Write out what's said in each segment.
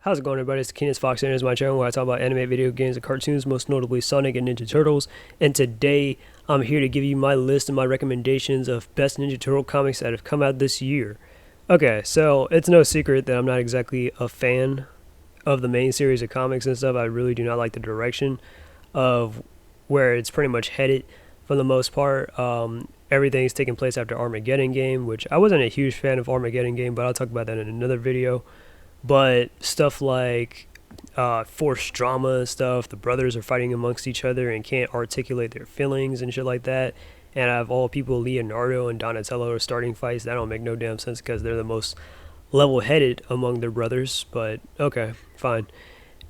How's it going, everybody? It's Keenan's Fox, and here's my channel where I talk about anime, video games, and cartoons, most notably Sonic and Ninja Turtles. And today, I'm here to give you my list and my recommendations of best Ninja Turtle comics that have come out this year. Okay, so it's no secret that I'm not exactly a fan of the main series of comics and stuff. I really do not like the direction of where it's pretty much headed for the most part. Everything's taking place after Armageddon Game, which I wasn't a huge fan of Armageddon Game, but I'll talk about that in another video. But stuff like forced drama and stuff, the brothers are fighting amongst each other and can't articulate their feelings and shit like that. And out of all people, Leonardo and Donatello are starting fights. That don't make no damn sense because they're the most level-headed among their brothers. But okay, fine.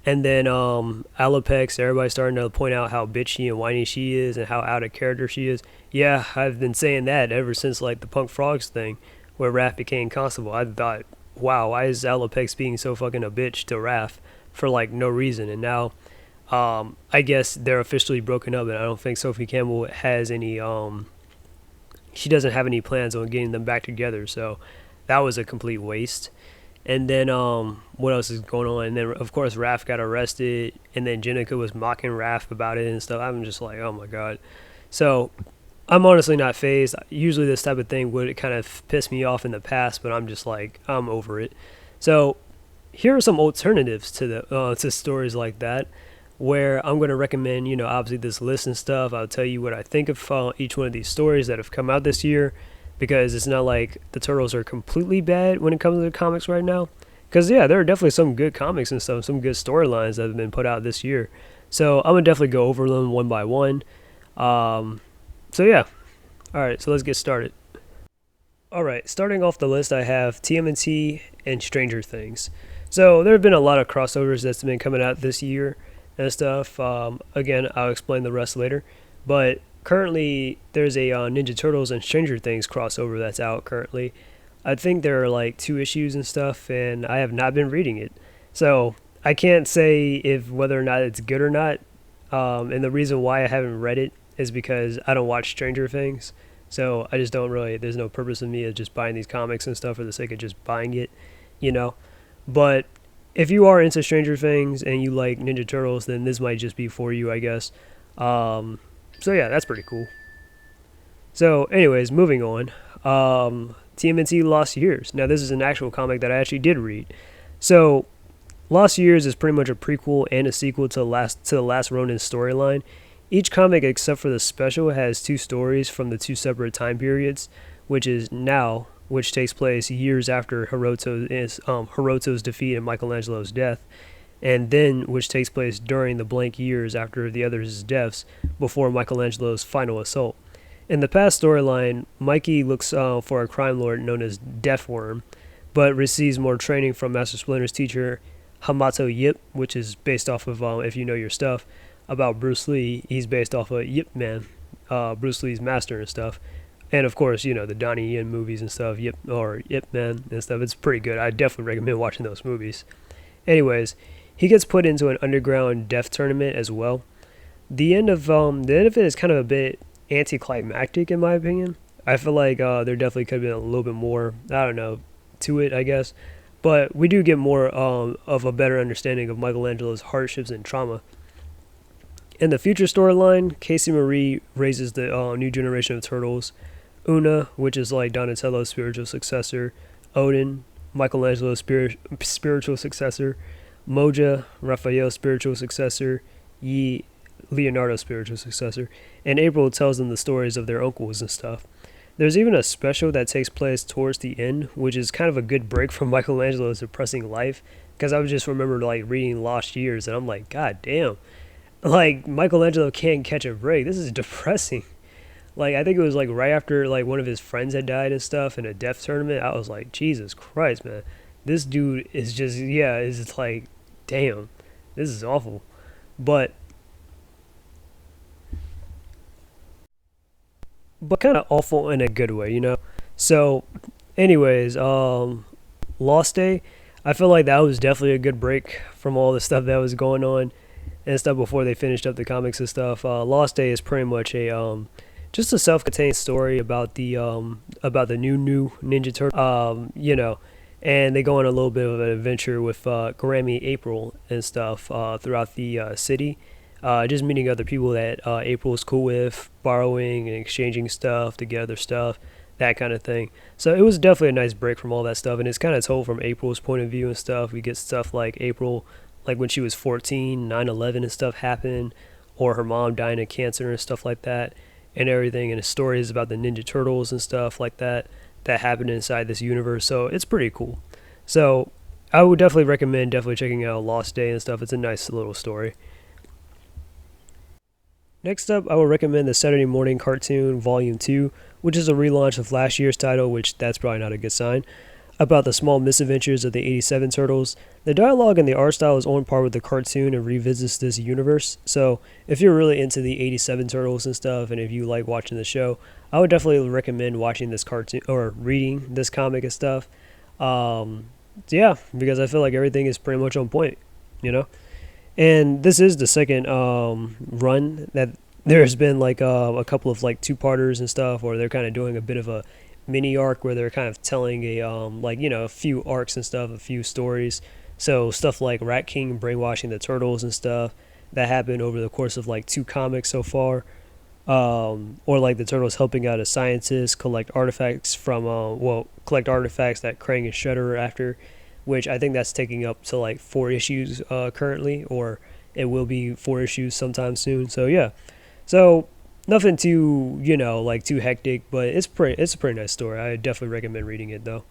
And then Alopex, everybody's starting to point out how bitchy and whiny she is and how out of character she is. Yeah, I've been saying that ever since like the Punk Frogs thing, where Raph became Constable. I thought, wow, why is Alopex being so fucking a bitch to Raph for like no reason? And now I guess they're officially broken up, and I don't think Sophie Campbell has any she doesn't have any plans on getting them back together, so that was a complete waste. And then what else is going on? And then of course Raph got arrested, and then Jenica was mocking Raph about it and stuff. I'm just like, oh my god. So I'm honestly not phased. Usually this type of thing would kind of piss me off in the past, but I'm just like, I'm over it. So here are some alternatives to the to stories like that, where I'm going to recommend, obviously this list and stuff. I'll tell you what I think of each one of these stories that have come out this year, because it's not like the Turtles are completely bad when it comes to the comics right now. Because yeah, there are definitely some good comics and stuff, some good storylines that have been put out this year. So I'm going to definitely go over them one by one. So yeah, alright, so let's get started. Alright, starting off the list, I have Tmnt and Stranger Things. So there have been a lot of crossovers that's been coming out this year and stuff. Again, I'll explain the rest later. But currently, there's a Ninja Turtles and Stranger Things crossover that's out currently. I think there are like 2 issues and stuff, and I have not been reading it. So I can't say if whether or not it's good or not. And the reason why I haven't read it is because I don't watch Stranger Things, so I just don't really, there's no purpose in me of just buying these comics and stuff for the sake of just buying it, But if you are into Stranger Things and you like Ninja Turtles, then this might just be for you, I guess. So yeah, that's pretty cool. So anyways, moving on. TMNT Lost Years. Now this is an actual comic that I actually did read. So Lost Years is pretty much a prequel and a sequel to the Last Ronin storyline. Each comic, except for the special, has 2 stories from the 2 separate time periods, which is Now, which takes place years after Hiroto's defeat and Michelangelo's death, and Then, which takes place during the blank years after the others' deaths, before Michelangelo's final assault. In the past storyline, Mikey looks for a crime lord known as Deathworm, but receives more training from Master Splinter's teacher, Hamato Yip, which is based off of, if you know your stuff, about Bruce Lee. He's based off of Yip Man, Bruce Lee's master and stuff. And of course, the Donnie Yen movies and stuff, Yip Man and stuff. It's pretty good. I definitely recommend watching those movies. Anyways, he gets put into an underground death tournament as well. The end of it is kind of a bit anticlimactic in my opinion. I feel like there definitely could have been a little bit more, I don't know, to it, I guess. But we do get more of a better understanding of Michelangelo's hardships and trauma. In the future storyline, Casey Marie raises the new generation of turtles. Una, which is like Donatello's spiritual successor. Odin, Michelangelo's spiritual successor. Moja, Raphael's spiritual successor. Yi, Leonardo's spiritual successor. And April tells them the stories of their uncles and stuff. There's even a special that takes place towards the end, which is kind of a good break from Michelangelo's depressing life. Because I just remember like reading Lost Years, and I'm like, god damn. Like, Michelangelo can't catch a break. This is depressing. Like, I think it was like right after like one of his friends had died and stuff in a death tournament. I was like, Jesus Christ, man. This dude is just, it's just like, damn, this is awful. But kind of awful in a good way, So, anyways, Lost Day, I feel like that was definitely a good break from all the stuff that was going on and stuff before they finished up the comics and stuff. Lost Day is pretty much a just a self-contained story about the new Ninja Turtle. and they go on a little bit of an adventure with Grammy April and stuff throughout the city. Just meeting other people that April's cool with, borrowing and exchanging stuff to get other stuff, that kind of thing. So it was definitely a nice break from all that stuff, and it's kind of told from April's point of view and stuff. We get stuff like April, like when she was 14, 9/11 and stuff happened, or her mom dying of cancer and stuff like that, and everything. And the stories about the Ninja Turtles and stuff like that that happened inside this universe. So it's pretty cool. So I would definitely recommend checking out Lost Day and stuff. It's a nice little story. Next up, I will recommend the Saturday Morning Cartoon Volume 2, which is a relaunch of last year's title, which that's probably not a good sign, about the small misadventures of the 87 Turtles. The dialogue and the art style is on par with the cartoon and revisits this universe. So if you're really into the 87 Turtles and stuff, and if you like watching the show, I would definitely recommend watching this cartoon or reading this comic and stuff. Yeah, because I feel like everything is pretty much on point, you know? And this is the second run that there's been like a couple of like two-parters and stuff, or they're kind of doing a bit of a mini arc where they're kind of telling a like, you know, a few arcs and stuff, a few stories. So stuff like Rat King brainwashing the turtles and stuff that happened over the course of like two comics so far. Or like the turtles helping out a scientist collect artifacts from collect artifacts that Krang and Shredder are after, which I think that's taking up to like 4 issues currently, or it will be 4 issues sometime soon. So yeah, so nothing too, you know, like too hectic, but it's a pretty nice story. I definitely recommend reading it though.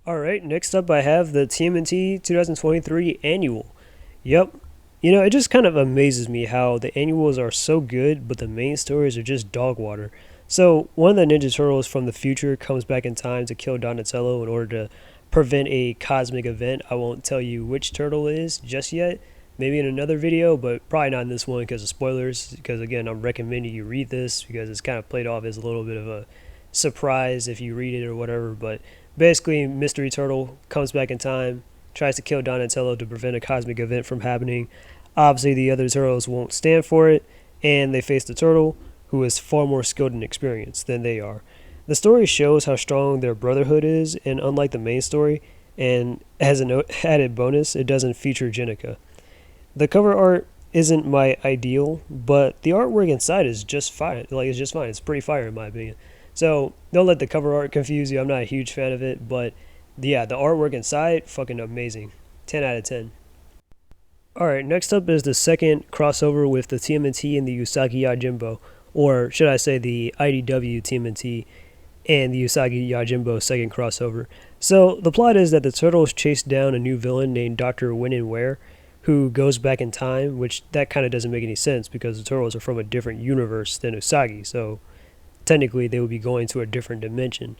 All right, next up I have the Tmnt 2023 annual. Yep. You know, it just kind of amazes me how the annuals are so good, but the main stories are just dog water. So, one of the Ninja Turtles from the future comes back in time to kill Donatello in order to prevent a cosmic event. I won't tell you which turtle it is just yet. Maybe in another video, but probably not in this one because of spoilers. Because again, I'm recommending you read this because it's kind of played off as a little bit of a surprise if you read it or whatever. But basically, Mystery Turtle comes back in time, tries to kill Donatello to prevent a cosmic event from happening. Obviously, the other turtles won't stand for it, and they face the turtle, who is far more skilled and experienced than they are. The story shows how strong their brotherhood is, and unlike the main story, and as an added bonus, it doesn't feature Jenica. The cover art isn't my ideal, but the artwork inside is just fine. Like, it's just fine. It's pretty fire in my opinion. So don't let the cover art confuse you. I'm not a huge fan of it, but yeah, the artwork inside, fucking amazing. 10 out of 10. Alright, next up is the second crossover with the TMNT and the Usagi Yojimbo, or should I say the IDW TMNT and the Usagi Yojimbo second crossover. So the plot is that the Turtles chase down a new villain named Dr. Win and Ware, who goes back in time, which that kind of doesn't make any sense because the Turtles are from a different universe than Usagi, so technically they would be going to a different dimension.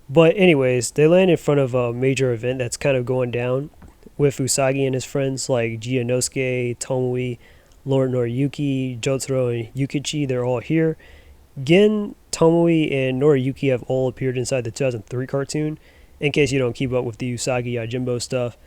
But anyways, they land in front of a major event that's kind of going down with Usagi and his friends like Gianosuke, Tomoe, Lord Noriyuki, Jotaro, and Yukichi. They're all here. Gin, Tomoe, and Noriyuki have all appeared inside the 2003 cartoon, in case you don't keep up with the Usagi Yojimbo stuff.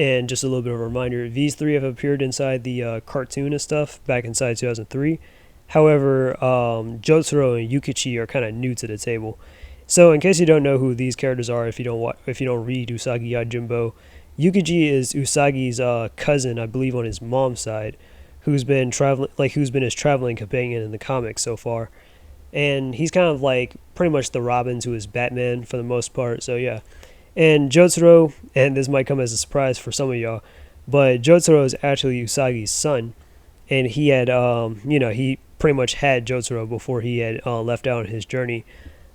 And just a little bit of a reminder, these three have appeared inside the cartoon and stuff back inside 2003. However, Jotaro and Yukichi are kind of new to the table. So in case you don't know who these characters are, if you don't read Usagi Yojimbo, Yukichi is Usagi's cousin, I believe, on his mom's side, who's been his traveling companion in the comics so far, and he's kind of like pretty much the Robin to his Batman for the most part. So yeah, and Jotaro, and this might come as a surprise for some of y'all, but Jotaro is actually Usagi's son, and he had he pretty much had Jotaro before he had left out on his journey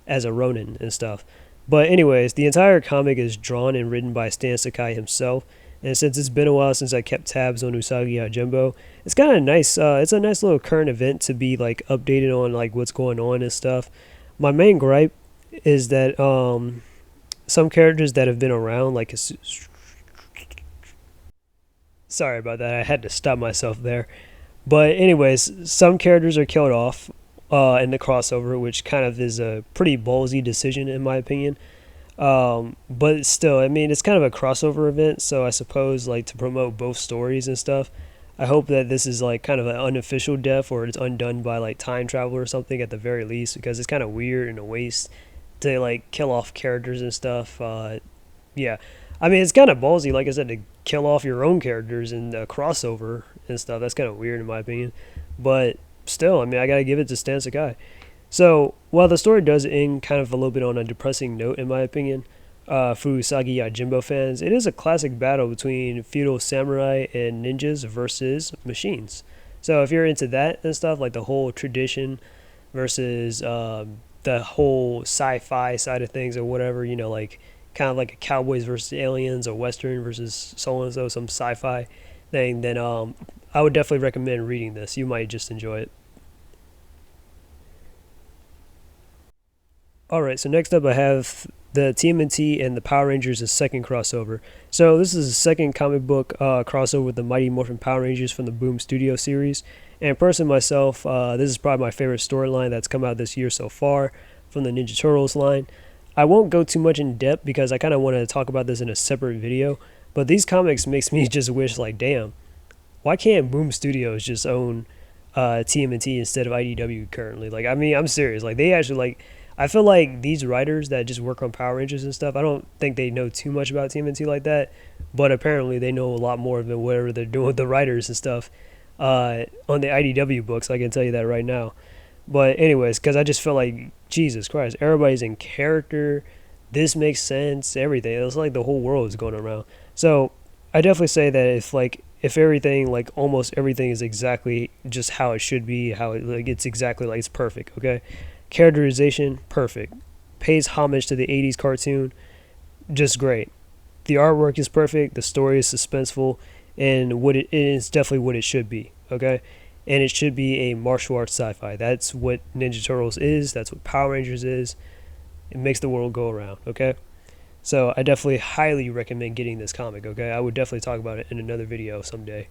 as a Ronin and stuff. But anyways, the entire comic is drawn and written by Stan Sakai himself, and since it's been a while since I kept tabs on Usagi Yojimbo, it's kind of nice. It's a nice little current event to be like updated on like what's going on and stuff. My main gripe is that some characters that have been around, like sorry about that, I had to stop myself there. But anyways, some characters are killed off in the crossover, which kind of is a pretty ballsy decision in my opinion. But still, I mean, it's kind of a crossover event, so I suppose like to promote both stories and stuff, I hope that this is like kind of an unofficial death, or it's undone by like time travel or something at the very least, because it's kind of weird and a waste to like kill off characters and stuff Yeah, I mean it's kind of ballsy, like I said, to kill off your own characters in the crossover and stuff. That's kind of weird in my opinion, but still, I mean I gotta give it to Stan Sakai. So while the story does end kind of a little bit on a depressing note, in my opinion, for Usagi Yojimbo fans, it is a classic battle between feudal samurai and ninjas versus machines. So if you're into that and stuff, like the whole tradition versus the whole sci-fi side of things or whatever, you know, like kind of like a cowboys versus aliens or western versus so and so, some sci-fi thing, then I would definitely recommend reading this. You might just enjoy it. All right, so next up I have the TMNT and the Power Rangers' second crossover. So this is the second comic book crossover with the Mighty Morphin Power Rangers from the Boom Studio series. And personally myself, this is probably my favorite storyline that's come out this year so far from the Ninja Turtles line. I won't go too much in depth because I kind of want to talk about this in a separate video. But these comics makes me just wish like, damn, why can't Boom Studios just own TMNT instead of IDW currently? Like, I mean, I'm serious. Like, they actually like. I feel like these writers that just work on Power Rangers and stuff, I don't think they know too much about TMNT like that, but apparently they know a lot more than whatever they're doing with the writers and stuff on the IDW books. I can tell you that right now. But anyways, because I just feel like Jesus Christ, everybody's in character. This makes sense. Everything. It's like the whole world is going around. So I definitely say that if everything, like almost everything, is exactly just how it should be, how it, like it's exactly like it's perfect. Okay, characterization perfect, pays homage to the '80s cartoon, just great. The artwork is perfect. The story is suspenseful, and what it is definitely what it should be. Okay, and it should be a martial arts sci-fi. That's what Ninja Turtles is. That's what Power Rangers is. It makes the world go around. Okay. So I definitely highly recommend getting this comic, okay? I would definitely talk about it in another video someday.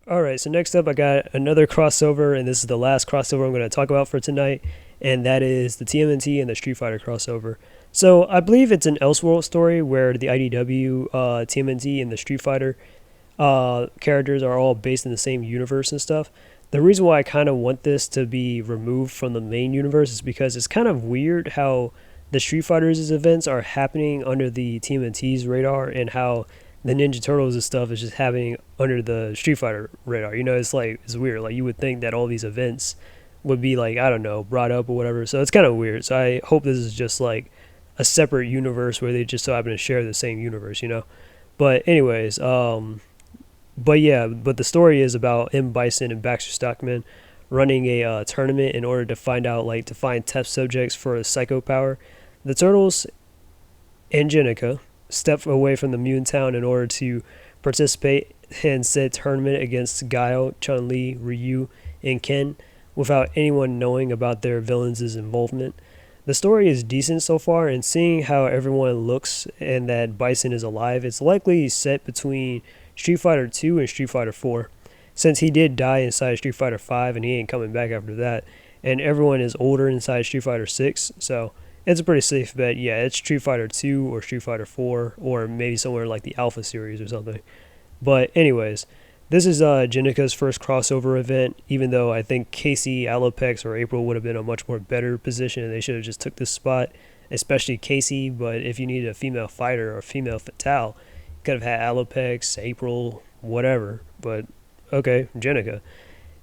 Alright, so next up I got another crossover, and this is the last crossover I'm going to talk about for tonight, and that is the TMNT and the Street Fighter crossover. So I believe it's an Elseworld story where the IDW, TMNT, and the Street Fighter characters are all based in the same universe and stuff. The reason why I kind of want this to be removed from the main universe is because it's kind of weird how the Street Fighters' events are happening under the TMNT's radar, and how the Ninja Turtles' stuff is just happening under the Street Fighter radar. You know, it's like, it's weird. Like, you would think that all these events would be, like, I don't know, brought up or whatever. So it's kind of weird. So I hope this is just like a separate universe where they just so happen to share the same universe, you know? But anyways, but yeah, but the story is about M. Bison and Baxter Stockman running a tournament in order to find out, like, to find test subjects for a psycho power. The Turtles and Jenica step away from the mutant town in order to participate in said tournament against Guile, Chun-Li, Ryu, and Ken without anyone knowing about their villains' involvement. The story is decent so far, and seeing how everyone looks and that Bison is alive, it's likely set between Street Fighter 2 and Street Fighter 4, since he did die inside Street Fighter 5 and he ain't coming back after that, and everyone is older inside Street Fighter 6, so it's a pretty safe bet. Yeah, it's Street Fighter 2 or Street Fighter 4, or maybe somewhere like the Alpha series or something. But anyways, this is Jenica's first crossover event, even though I think Casey, Alopex, or April would have been a much more better position, and they should have just took this spot, especially Casey. But if you needed a female fighter or a female fatale, you could have had Alopex, April, whatever. But okay, Jenica.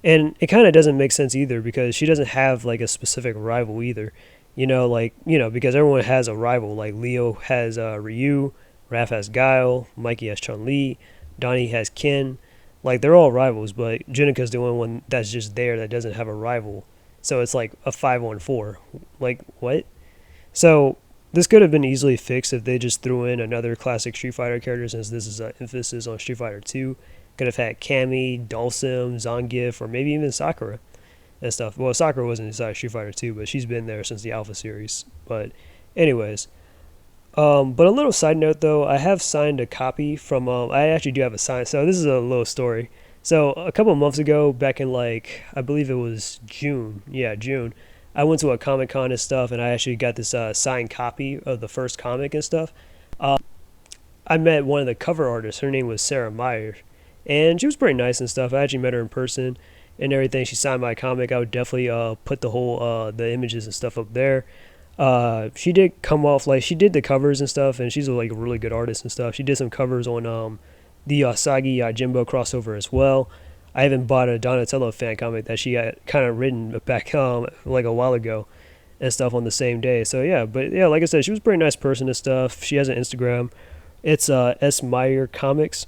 And it kind of doesn't make sense either, because she doesn't have like a specific rival either. You know, like, you know, because everyone has a rival. Like, Leo has Ryu, Raph has Guile, Mikey has Chun-Li, Donnie has Ken. Like, they're all rivals, but Jenica's the only one that's just there that doesn't have a rival. So it's like a 5-on-4. Like, what? So this could have been easily fixed if they just threw in another classic Street Fighter character, since this is an emphasis on Street Fighter 2. Could have had Cammy, Dhalsim, Zangief, or maybe even Sakura and stuff. Well, Sakura wasn't inside Street Fighter 2, but she's been there since the Alpha series. But anyways, but a little side note though, I have signed a copy from, I actually do have a sign, so this is a little story. So a couple of months ago, back in like, I believe it was June, yeah, June, I went to a Comic-Con and stuff, and I actually got this signed copy of the first comic and stuff. I met one of the cover artists, her name was Sarah Myers, and she was pretty nice and stuff. I actually met her in person and everything. She signed my comic. I would definitely put the whole the images and stuff up there. She did come off like she did the covers and stuff, and she's like a really good artist and stuff. She did some covers on the Sagi Jimbo crossover as well. I even bought a Donatello fan comic that she had kind of written back like a while ago and stuff on the same day. So yeah, but yeah, like I said, she was a pretty nice person and stuff. She has an Instagram. It's S Meyer Comics.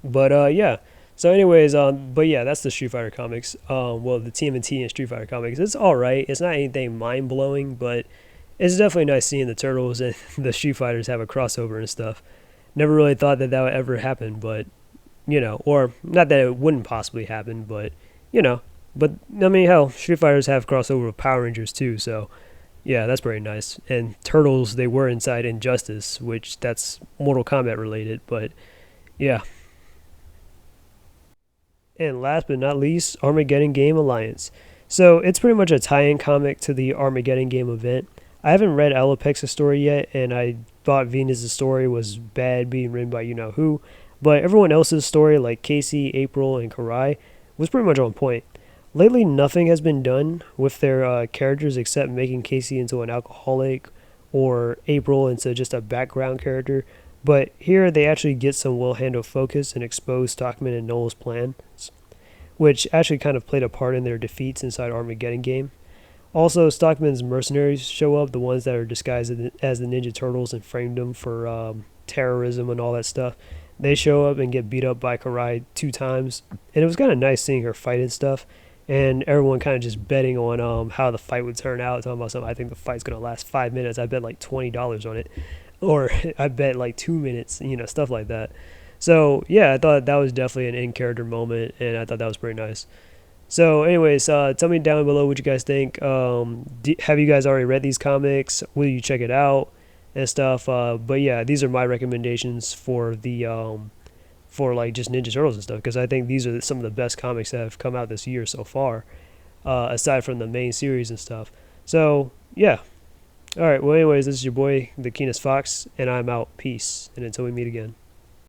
But yeah. So anyways, but yeah, that's the Street Fighter comics. Well, the TMNT and Street Fighter comics. It's all right. It's not anything mind blowing, but it's definitely nice seeing the Turtles and the Street Fighters have a crossover and stuff. Never really thought that that would ever happen, but or not that it wouldn't possibly happen, but you know, but I mean, hell, Street Fighters have crossover with Power Rangers too, so yeah, that's pretty nice. And Turtles, they were inside Injustice, which that's Mortal Kombat related, but yeah. And last but not least, Armageddon Game Alliance. So it's pretty much a tie-in comic to the Armageddon Game event. I haven't read Alopex's story yet, and I thought Venus' story was bad being written by you know who, but everyone else's story, like Casey, April, and Karai, was pretty much on point. Lately, nothing has been done with their characters except making Casey into an alcoholic or April into just a background character. But here they actually get some well-handled focus and expose Stockman and Noel's plans, which actually kind of played a part in their defeats inside Armageddon game. Also, Stockman's mercenaries show up, the ones that are disguised as the Ninja Turtles and framed them for terrorism and all that stuff. They show up and get beat up by Karai 2 times, and it was kind of nice seeing her fight and stuff. And everyone kind of just betting on how the fight would turn out. Talking about something, I think the fight's gonna last 5 minutes. I bet like $20 on it, or I bet like 2 minutes. Stuff like that. So yeah, I thought that was definitely an in character moment, and I thought that was pretty nice. So, anyways, tell me down below what you guys think. Have you guys already read these comics? Will you check it out and stuff? But yeah, these are my recommendations for the for like just Ninja Turtles and stuff, because I think these are some of the best comics that have come out this year so far, aside from the main series and stuff. So yeah. All right. Well, anyways, this is your boy, the Keenest Fox, and I'm out. Peace, and until we meet again.